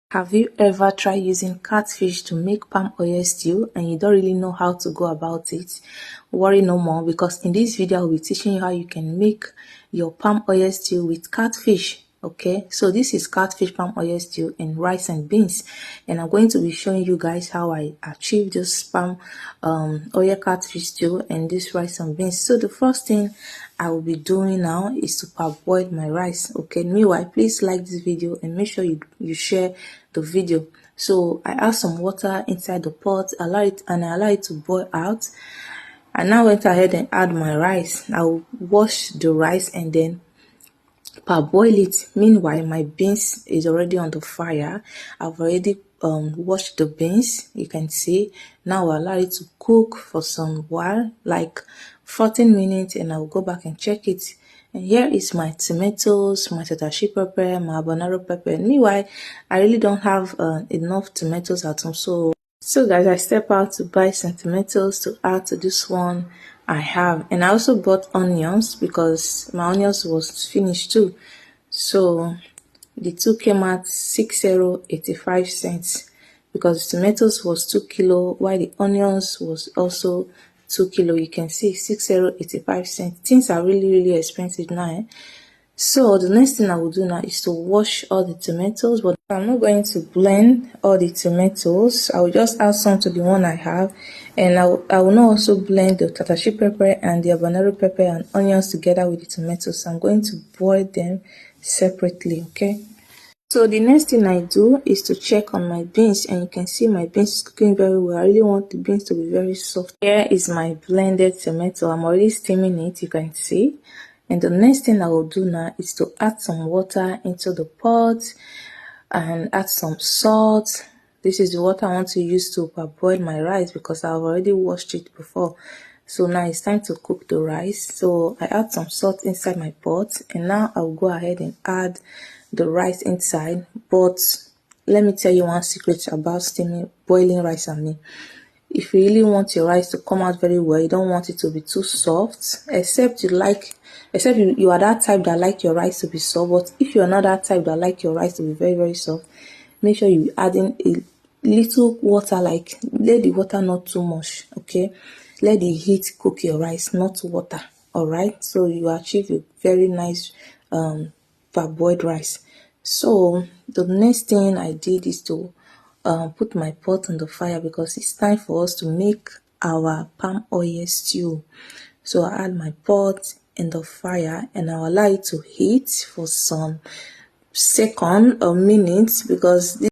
Have you ever tried using catfish to make palm oil stew and you don't really know how to go about it? Worry no more, because in this video I'll be teaching you how you can make your palm oil stew with catfish. Okay, so this is catfish palm oil stew and rice and beans, and I'm going to be showing you guys how I achieved this palm oil catfish stew and this rice and beans. So the first thing I will be doing now is to parboil my rice. Okay, meanwhile, please like this video and make sure you share the video. So I add some water inside the pot, allow it to boil out. I now went ahead and add my rice. I'll wash the rice and then parboil it. Meanwhile, my beans is already on the fire. I've already washed the beans, you can see. Now I'll allow it to cook for some while, like 14 minutes, and I'll go back and check it. And here is my tomatoes, my tatashi pepper, my habanero pepper. And meanwhile, I really don't have enough tomatoes at home, so guys, I step out to buy some tomatoes to add to this one I have. And I also bought onions because my onions was finished too. So the two came at 6085 cents because the tomatoes was 2 kilo while the onions was also 2 kilo. You can see 6085 cents. Things are really expensive now. So the next thing I will do now is to wash all the tomatoes, but I'm not going to blend all the tomatoes. I will just add some to the one I have, and I will not also blend the tatashi pepper and the habanero pepper and onions together with the tomatoes. I'm going to boil them separately, okay? So the next thing I do is to check on my beans, and you can see my beans is cooking very well. I really want the beans to be very soft. Here is my blended tomato. I'm already steaming it, you can see. And the next thing I will do now is to add some water into the pot and add some salt. This is the water I want to use to parboil my rice because I've already washed it before. So now it's time to cook the rice. So I add some salt inside my pot, and now I'll go ahead and add the rice inside. But let me tell you one secret about boiling rice and me. If you really want your rice to come out very well, you don't want it to be too soft, except you are that type that like your rice to be soft. But if you're not that type that like your rice to be very soft, make sure you add in a little water, like let the water not too much, okay? Let the heat cook your rice, not water. All right, so you achieve a very nice parboiled rice. So the next thing I did is to put my pot on the fire because it's time for us to make our palm oil stew. So I add my pot in the fire and I'll allow it to heat for some second or minutes because this